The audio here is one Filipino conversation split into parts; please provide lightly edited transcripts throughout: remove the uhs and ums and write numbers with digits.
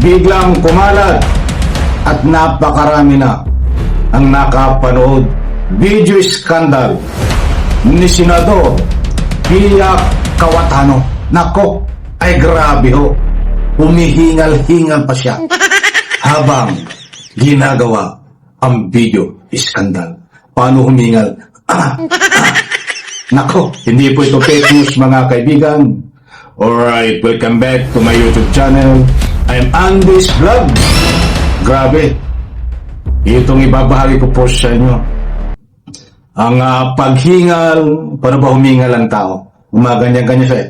biglang kumalat at napakarami na ang nakapanood video scandal ni Senador Pia Cayetano. Nako, ay grabe ho. Humihingal-hingal pa siya habang ginagawa ang video scandal. Paano humingal? Nako, hindi po ito fake news mga kaibigan. Alright, welcome back to my YouTube channel. I'm Andy's Vlog. Grabe, itong ibabahagi ko po sa inyo ang paghingal. Paano ba humingal ang tao? Umaganyan-ganyan siya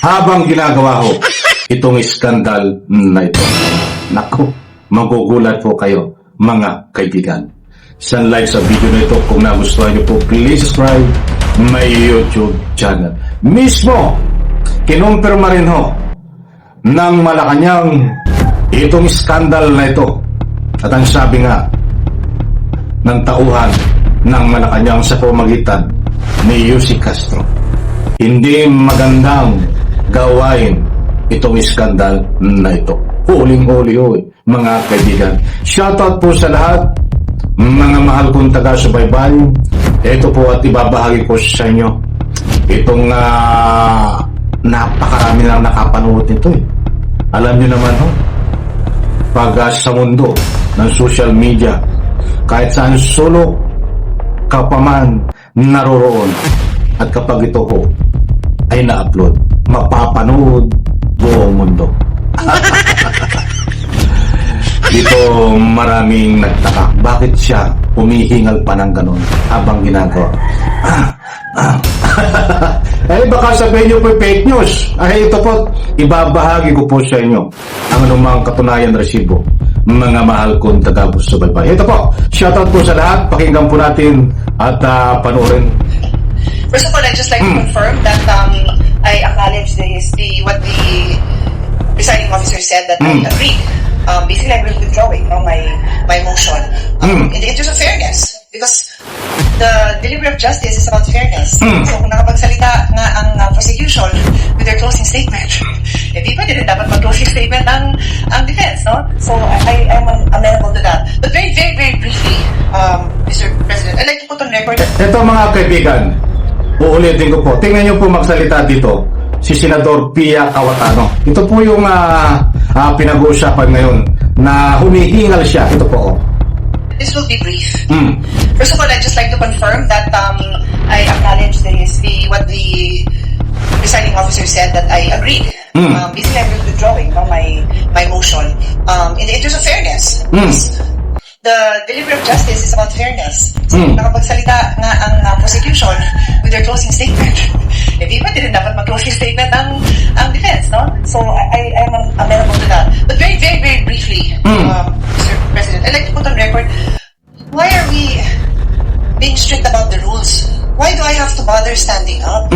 habang ginagawa ho itong skandal na ito. Naku, magugulat po kayo mga kaibigan. Isang like sa video na ito. Kung nagustuhan nyo po, please subscribe my YouTube channel. Mismo, kinumpirma rin ho ng Malacanang itong skandal na ito. At ang sabi nga ng tauhan ng Malacanang sa pamagitan ni Yussi Castro, hindi magandang gawain itong skandal na ito. Huling-huli ho mga kaibigan. Shoutout po sa lahat mga mahal kong taga-subaybay. Ito po at ibabahagi ko sa inyo itong napakarami na nakapanood nito Alam nyo naman ho, pag sa mundo ng social media, kahit saan sulok ka pa man naroroon, at kapag ito po ay na-upload, mapapanood buong mundo. Dito maraming nagtaka, bakit siya humihingal pa ng ganon habang ginagawa? Eh baka sabihin nyo po fake news. Ay ito po, ibabahagi ko po sa inyo ang anumang katunayan resibo, mga mahal kong taga-subaybay. Ito po, shoutout po sa lahat. Pakinggan po natin at panoorin. First of all, I'd just like to confirm that I acknowledge what the presiding officer said, that I agreed. Basically, I'm withdrawing my motion in the interest of fairness, because the delivery of justice is about fairness. So kung nakapagsalita nga ang prosecution with their closing statement, di ba din dapat mag-closing statement ang defense, no? So I am amenable to that. But very, very, very briefly, Mr. President, I'd like to put on record. Ito mga kaibigan, uulitin ko po. Tingnan niyo po magsalita dito si Senador Pia Cayetano. Ito po yung pinag-uusapan ngayon na humihingal siya. Ito po. This will be brief. First of all, I'd just like to confirm that I acknowledge what the presiding officer said, that I agreed. Basically, I'm withdrawing my motion in the interest of fairness. The delivery of justice is about fairness. So nakapagsalita nga ang prosecution with their closing statement, di ba din dapat mag-closing statement ang defense, no? So I am amenable to that. But very, very, very briefly, Mr. President, I'd like to put on record, why are we being strict about the rules? Why do I have to bother standing up?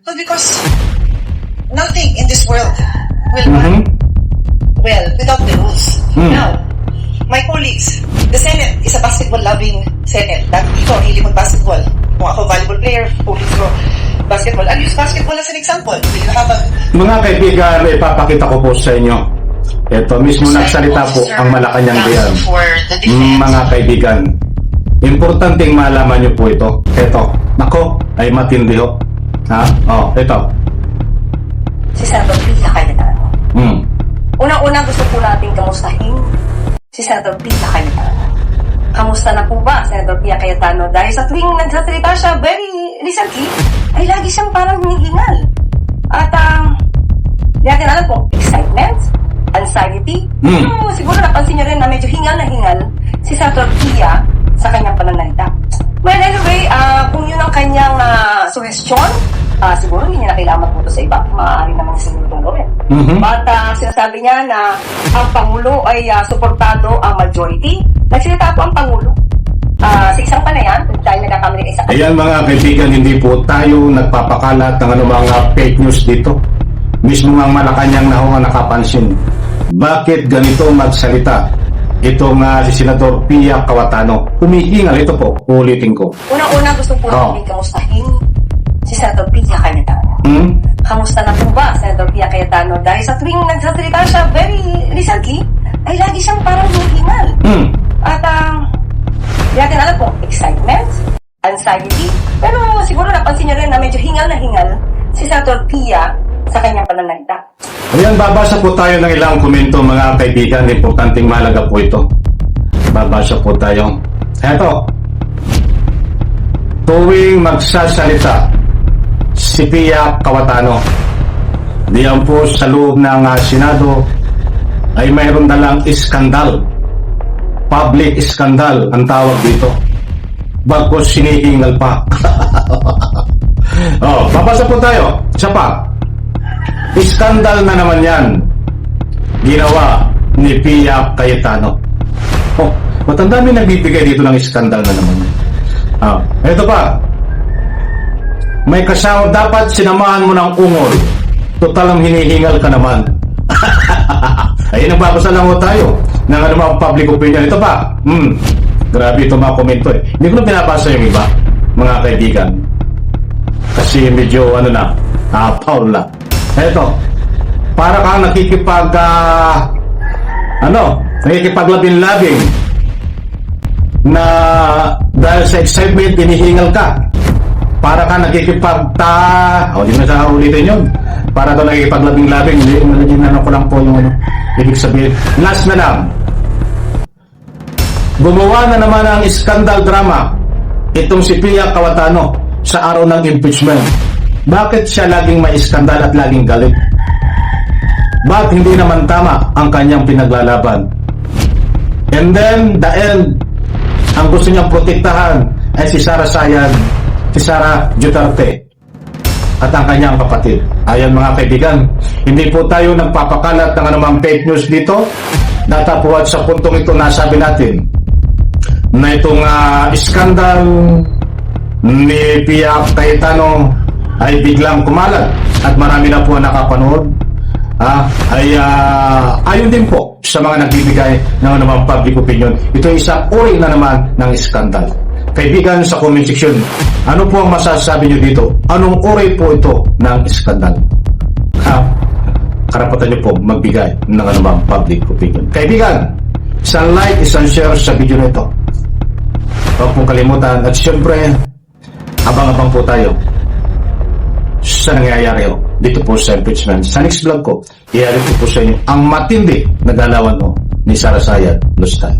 Well, because nothing in this world will run well without the rules. Now, my colleagues, the Senate is a basketball-loving Senate. Dati dito, hilig mag-basketball. Kung ako volleyball player, colleagues ko basketball. I'll use basketball as an example. Will you have a... Mga kaibigan, ipapakita ko po sa inyo. Ito, mismo nagsalita po ang Malacanang diyan. Mga kaybigan, importanteng malaman nyo po ito. Ito, nako, ay matindi ho. Ha? Oh, ito. Si Senator Pia Cayetano. Unang-una gusto po nating kamustahin si Senator Pia Cayetano. Kamusta na po ba, Senator Pia Cayetano? Dahil sa tuwing nagsasalita siya very recently, ay lagi siyang parang hinihingal. At hindi natin alam kung excitement, anxiety. Siguro napansin niyo rin na medyo hingal na hingal si Senator Pia sa kanyang pananalita. Well, anyway, kung yun ang kanyang suggestion, siguro hindi niya na kailangan magpunto sa iba. Maaari naman sa siguro itong gawin. But sinasabi niya na ang Pangulo ay suportado ang majority. Nagsalita po ang Pangulo. Sa isang panayan, kung tayo nagkakamali isa. Ayan mga kaibigan, hindi po tayo nagpapakalat ng mga fake news dito. Mismo ang Malacanang na ho nga nakapansin. Bakit ganito magsalita itong si Senador Pia Cayetano? Humihingal. Ito po, ulitin ko. Unang-una gusto po natin kamustahin si Senator Pia Cayetano. Kamusta na po ba, Senator Senator Pia Cayetano dahil sa tuwing nagsasalita siya very recently, ay lagi siyang parang hingal. At di natin alam kung excitement, anxiety, pero siguro napansin niyo rin na medyo hingal na hingal si Senator Pia sa kanyang pananalita. Ayan, babasa po tayo ng ilang komento mga kaibigan. Importanteng mahalaga po ito. Babasa po tayo. Eto. Tuwing magsasalita si Pia Cayetano, diyan po sa loob ng Senado ay mayroon dalang iskandal. Public iskandal ang tawag dito. Bagkos sinihingal pa. Babasa po tayo. Isa pa. Iskandal na naman yan. Ginawa ni Pia Cayetano. Ba't ang dami nagbibigay dito ng iskandal na naman? Ito pa. May kasama, dapat sinamahan mo ng ungol. Total ang hinihingal ka naman. Ayun, nagbabasa lang ho tayo ng anumang public opinion. Ito pa. Grabe ito mga komento eh. Hindi ko na pinabasa yung iba, mga kaibigan. Kasi medyo Paul na. Eto, para kang nakikipaglabing-labing na dahil sa excitement, hinihingal ka. Para kang hindi na sa ulitin yun. Para ka nakikipaglabing-labing, hindi ko lang po yung ibig sabihin. Last na lang. Gumawa na naman ang skandal drama itong si Pia Cayetano sa araw ng impeachment. Bakit siya laging may iskandal at laging galit? Bakit hindi naman tama ang kanyang pinaglalaban? And then, the end, ang gusto niyang protektahan ay si Sara Duterte at ang kanyang kapatid. Ayan mga kaibigan, hindi po tayo nagpapakalat ng anumang fake news dito. Datapuan sa puntong ito nasabi natin na itong iskandal ni Pia Cayetano ay biglang kumalat at marami na po ang nakapanood, ayon din po sa mga nagbibigay ng anumang public opinion. Ito ay isang uri na naman ng iskandal. Kaibigan sa comment section, ano po ang masasabi nyo dito? Anong uri po ito ng iskandal? Karapatan nyo po magbigay ng anumang public opinion. Kaibigan, isang like, isang share sa video na ito. Huwag pong kalimutan at syempre, abang-abang po tayo sa nangyayari dito po sa impeachment. Sa next vlog ko, i-alip ko po sa inyo ang matindi na galawan ni Sara Sayad Lustal.